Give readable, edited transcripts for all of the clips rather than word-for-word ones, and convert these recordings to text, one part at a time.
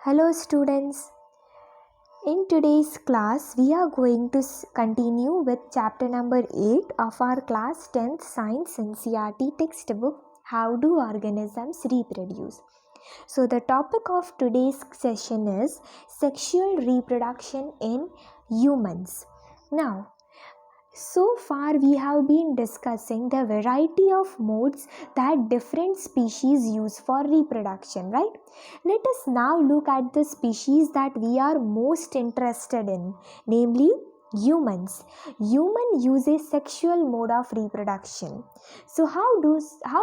Hello students. In today's class we are going to continue with chapter number 8 of our class 10th science NCERT textbook, How Do Organisms Reproduce. So the topic of today's session is sexual reproduction in humans. Now, so far we have been discussing the variety of modes that different species use for reproduction, right? Let us now look at the species that we are most interested in, namely humans. Human use a sexual mode of reproduction. So how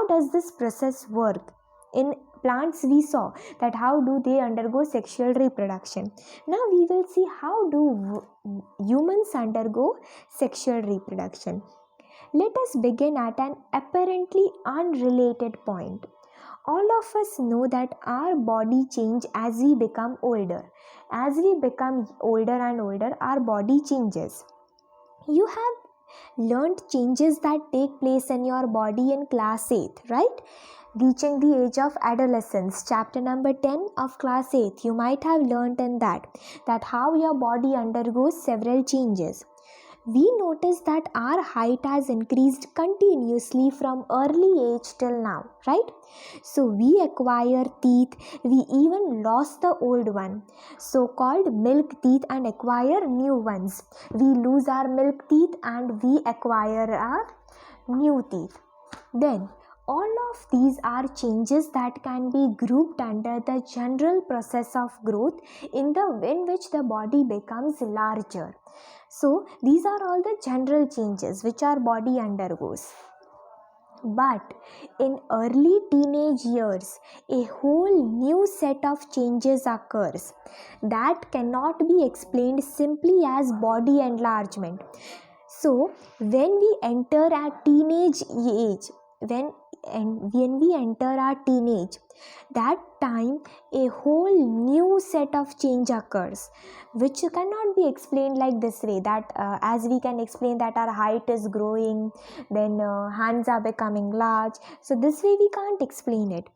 does this process work? In plants we saw that how do they undergo sexual reproduction. Now we will see how do humans undergo sexual reproduction. Let us begin at an apparently unrelated point. All of us know that our body change as we become older. As we become older and older, our body changes. You have learned changes that take place in your body in class 8, right? Reaching the age of adolescence, chapter number 10 of class 8, you might have learned in that how your body undergoes several changes. We notice that our height has increased continuously from early age till now, right? So we acquire teeth, we even lost the old one, so called milk teeth, and acquire new ones. We lose our milk teeth and we acquire our new teeth. Then all of these are changes that can be grouped under the general process of growth in which the body becomes larger. So these are all the general changes which our body undergoes. But in early teenage years, a whole new set of changes occurs that cannot be explained simply as body enlargement. So when we enter our teenage age, when we enter our teenage, that time a whole new set of change occurs which cannot be explained like this way, that as we can explain that our height is growing, then hands are becoming large. So this way we can't explain it.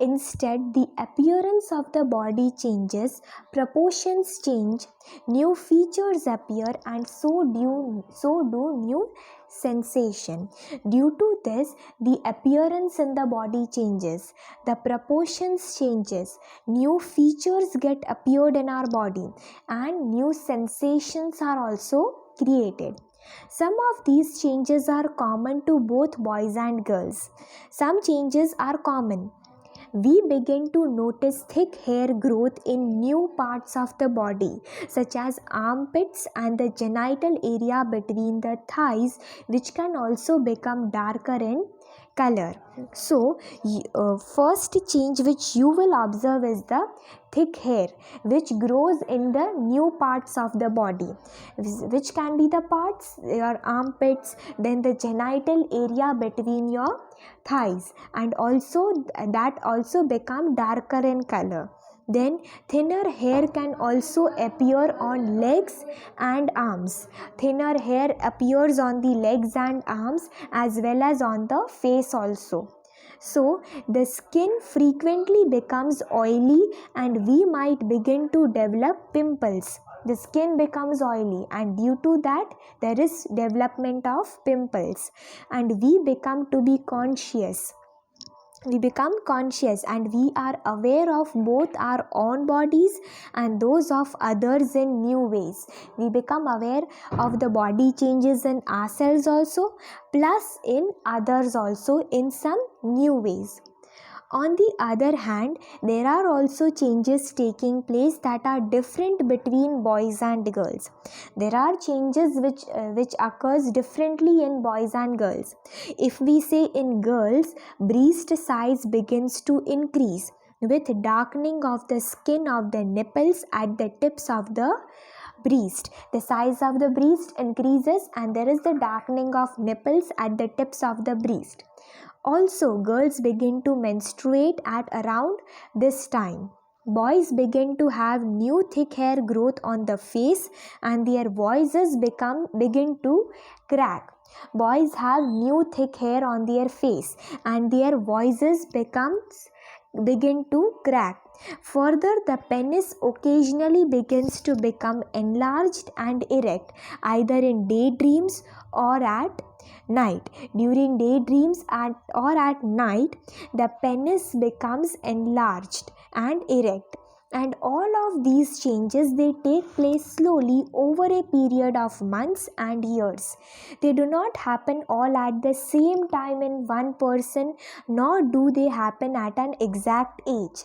Instead, the appearance of the body changes, proportions change, new features appear, and so do new sensation. Due to this, the appearance in the body changes, the proportions changes, new features get appeared in our body, and new sensations are also created. Some of these changes are common to both boys and girls. Some changes are common. We begin to notice thick hair growth in new parts of the body, such as armpits and the genital area between the thighs, which can also become darker in color. So, first change which you will observe is the thick hair which grows in the new parts of the body, which can be the parts, your armpits, then the genital area between your thighs, and also that also become darker in color. Then thinner hair can also appear on legs and arms. Thinner hair appears on the legs and arms as well as on the face also. So the skin frequently becomes oily and we might begin to develop pimples. The skin becomes oily and due to that there is development of pimples, and we become conscious and we are aware of both our own bodies and those of others in new ways. We become aware of the body changes in ourselves also, plus in others also in some new ways. On the other hand, there are also changes taking place that are different between boys and girls. There are changes which occurs differently in boys and girls. If we say in girls, breast size begins to increase with darkening of the skin of the nipples at the tips of the breast. The size of the breast increases and there is the darkening of nipples at the tips of the breast. Also, girls begin to menstruate at around this time. Boys begin to have new thick hair growth on the face and their voices begin to crack. Boys have new thick hair on their face and their voices becomes begin to crack. Further, the penis occasionally begins to become enlarged and erect, either in daydreams or at night. During daydreams or at night, the penis becomes enlarged and erect. And all of these changes, they take place slowly over a period of months and years. They do not happen all at the same time in one person, nor do they happen at an exact age.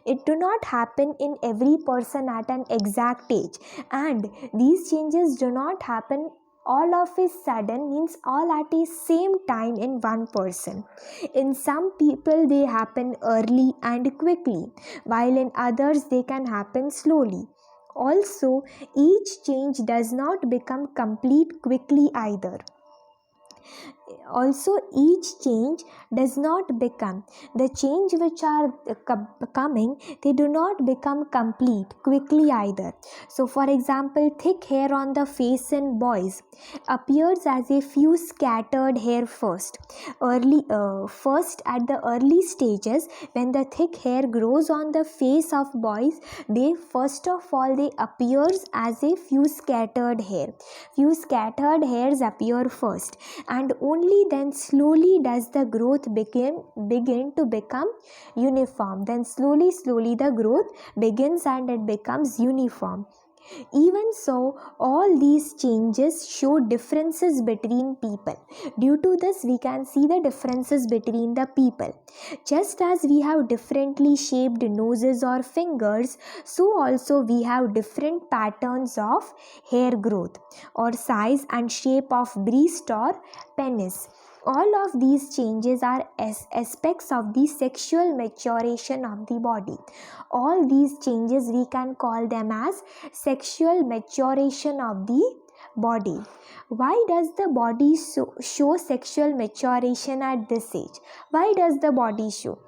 It do not happen in every person at an exact age, and these changes do not happen all of a sudden, means all at the same time in one person. In some people they happen early and quickly, while in others they can happen slowly. Also, each change does not become complete quickly either. Also, each change does not become, the change which are coming, they do not become complete quickly either. So for example, thick hair on the face in boys appears as a few scattered hair first at the early stages. When the thick hair grows on the face of boys, they first of all they appears as a few scattered hairs appear first, and only then slowly does the growth begin to become uniform. Then slowly the growth begins and it becomes uniform. Even so, all these changes show differences between people. Due to this, we can see the differences between the people. Just as we have differently shaped noses or fingers, so also we have different patterns of hair growth or size and shape of breast or penis. All of these changes are aspects of the sexual maturation of the body. All these changes we can call them as sexual maturation of the body. Why does the body show sexual maturation at this age? Why does the body show?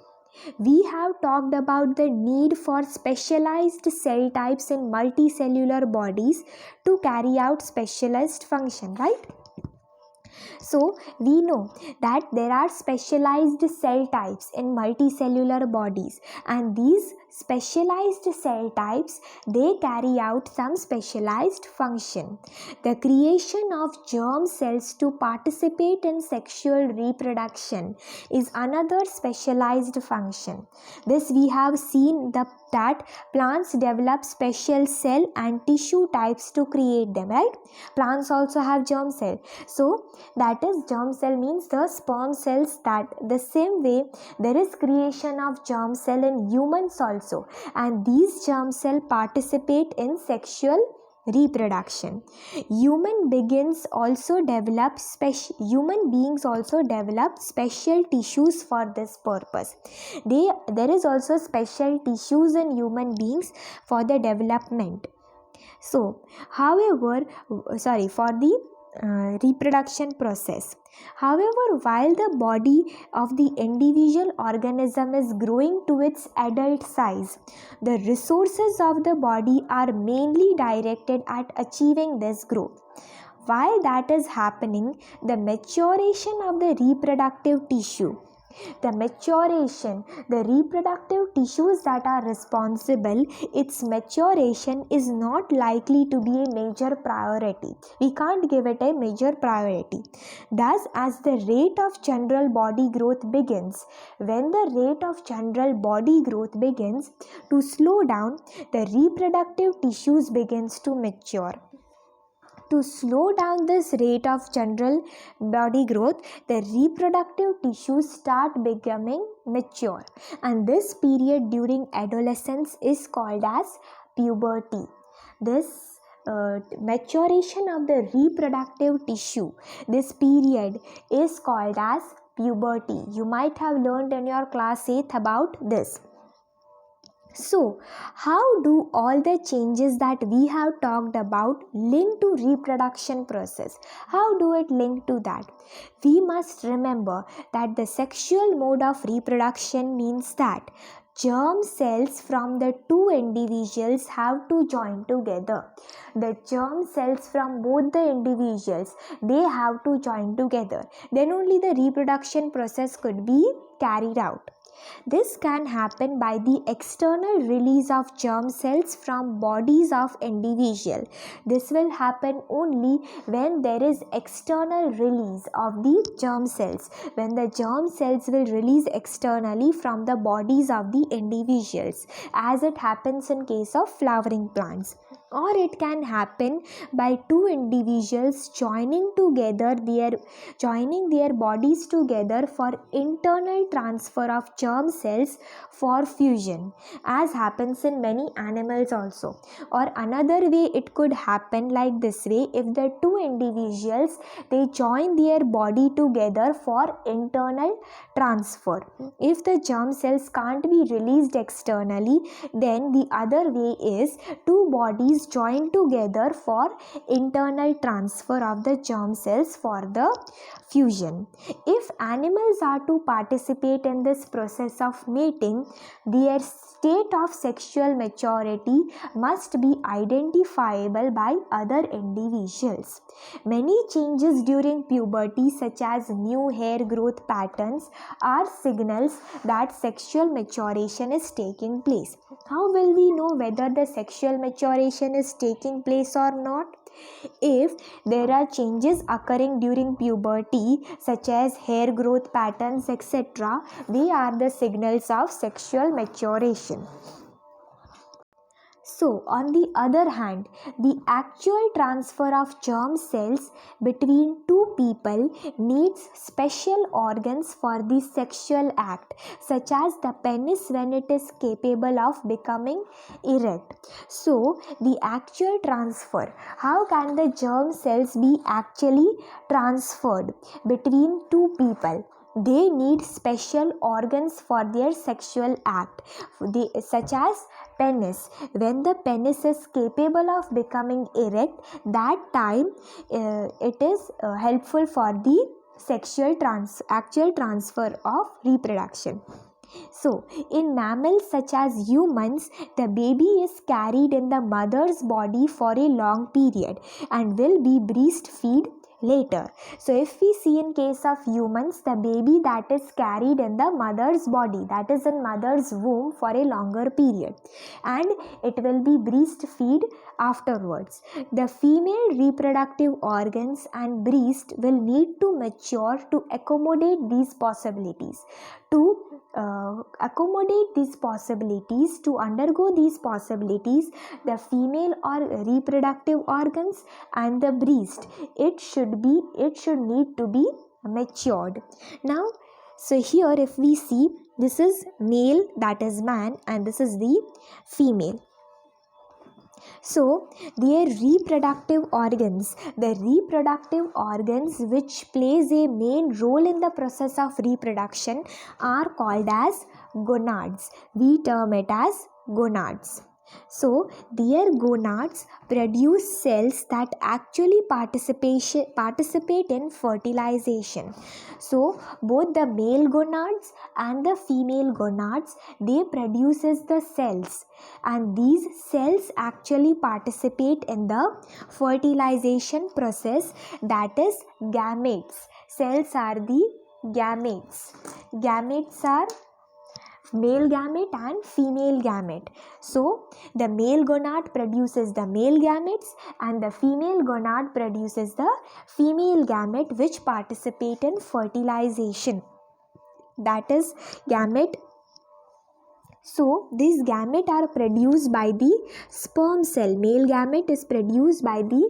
We have talked about the need for specialized cell types in multicellular bodies to carry out specialized function, right? So we know that there are specialized cell types in multicellular bodies, and these specialized cell types, they carry out some specialized function. The creation of germ cells to participate in sexual reproduction is another specialized function. This we have seen that plants develop special cell and tissue types to create them, right? Plants also have germ cell. So that is, germ cell means the sperm cells. That the same way there is creation of germ cell in humans also, and these germ cell participate in sexual reproduction. Human beings also develop special tissues for this purpose. There is also special tissues in human beings for the development. So however, for the reproduction process. However, while the body of the individual organism is growing to its adult size, the resources of the body are mainly directed at achieving this growth. While that is happening, the maturation of the reproductive tissue, the reproductive tissues that are responsible, its maturation is not likely to be a major priority. We can't give it a major priority. Thus, as the rate of general body growth begins, when the rate of general body growth begins to slow down, the reproductive tissues begins to mature. To slow down this rate of general body growth, the reproductive tissues start becoming mature, and this period during adolescence is called as puberty. This maturation of the reproductive tissue, this period is called as puberty. You might have learned in your class 8th about this. So, how do all the changes that we have talked about link to reproduction process? How do it link to that? We must remember that the sexual mode of reproduction means that germ cells from the two individuals have to join together. The germ cells from both the individuals, they have to join together. Then only the reproduction process could be carried out. This can happen by the external release of germ cells from bodies of individual. This will happen only when there is external release of the germ cells, when the germ cells will release externally from the bodies of the individuals, as it happens in case of flowering plants. Or it can happen by two individuals joining their bodies together for internal transfer of germ cells for fusion, as happens in many animals also. Or another way it could happen like this way: if the two individuals, they join their body together for internal transfer. If the germ cells can't be released externally, then the other way is two bodies join together for internal transfer of the germ cells for the fusion. If animals are to participate in this process of mating, their state of sexual maturity must be identifiable by other individuals. Many changes during puberty, such as new hair growth patterns, are signals that sexual maturation is taking place. How will we know whether the sexual maturation is taking place or not? If there are changes occurring during puberty, such as hair growth patterns, etc., they are the signals of sexual maturation. So, on the other hand, the actual transfer of germ cells between two people needs special organs for the sexual act, such as the penis when it is capable of becoming erect. So, the actual transfer, how can the germ cells be actually transferred between two people? They need special organs for their sexual act, such as penis. When the penis is capable of becoming erect, that time it is helpful for the actual transfer of reproduction. So, in mammals such as humans, the baby is carried in the mother's body for a long period and will be breastfed later. So, if we see in case of humans, the baby that is carried in the mother's body, that is in mother's womb for a longer period, and it will be breastfed afterwards. The female reproductive organs and breast will need to mature to accommodate these possibilities. To undergo these possibilities, the female or reproductive organs and the breast, it should need to be matured. Now, so here if we see, this is male, that is man, and this is the female. So, their reproductive organs, the reproductive organs which plays a main role in the process of reproduction, are called as gonads. We term it as gonads. So, their gonads produce cells that actually participate in fertilization. So, both the male gonads and the female gonads, they produces the cells, and these cells actually participate in the fertilization process, that is gametes. Cells are the gametes. Gametes are male gamete and female gamete. So, the male gonad produces the male gametes and the female gonad produces the female gamete which participate in fertilization. That is gamete. So, these gamete are produced by the sperm cell. Male gamete is produced by the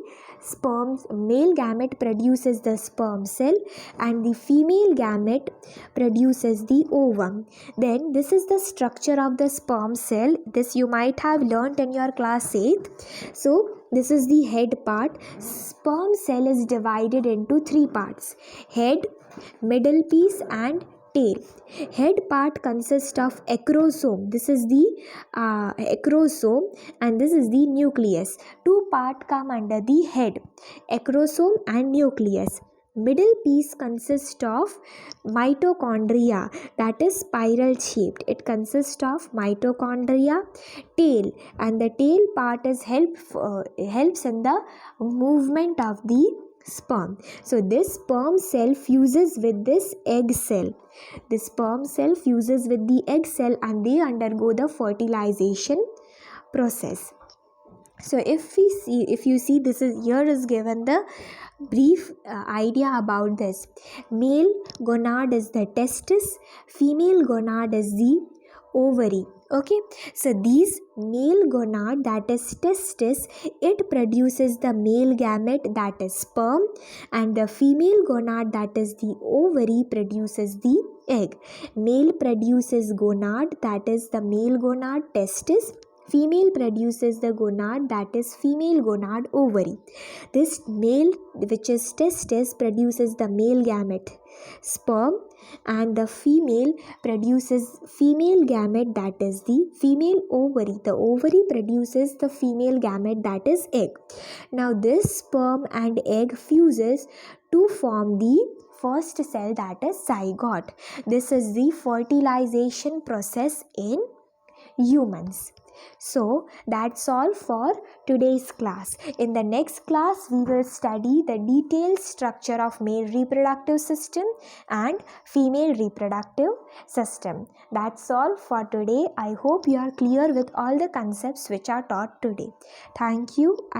male gamete produces the sperm cell and the female gamete produces the ovum. Then this is the structure of the sperm cell. This you might have learnt in your class 8th. So, this is the head part. Sperm cell is divided into three parts: head, middle piece and tail. Head part consists of acrosome. This is the acrosome and this is the nucleus. Two parts come under the head: acrosome and nucleus. Middle piece consists of mitochondria, that is spiral shaped. It consists of mitochondria. Tail, and the tail part is helps in the movement of the sperm. So this sperm cell fuses with this egg cell. The sperm cell fuses with the egg cell and they undergo the fertilization process. So if you see, this is here is given the brief idea about this. Male gonad is the testis, female gonad is the ovary. Okay, so these male gonad, that is testis, it produces the male gamete, that is sperm, and the female gonad, that is the ovary, produces the egg. Male produces gonad, that is the male gonad testis. Female produces the gonad, that is female gonad ovary. This male, which is testis, produces the male gamete sperm, and the female produces female gamete, that is the female ovary. The ovary produces the female gamete, that is egg. Now this sperm and egg fuses to form the first cell, that is zygote. This is the fertilization process in humans. So that's all for today's class. In the next class, we will study the detailed structure of male reproductive system and female reproductive system. That's all for today. I hope you are clear with all the concepts which are taught today. Thank you.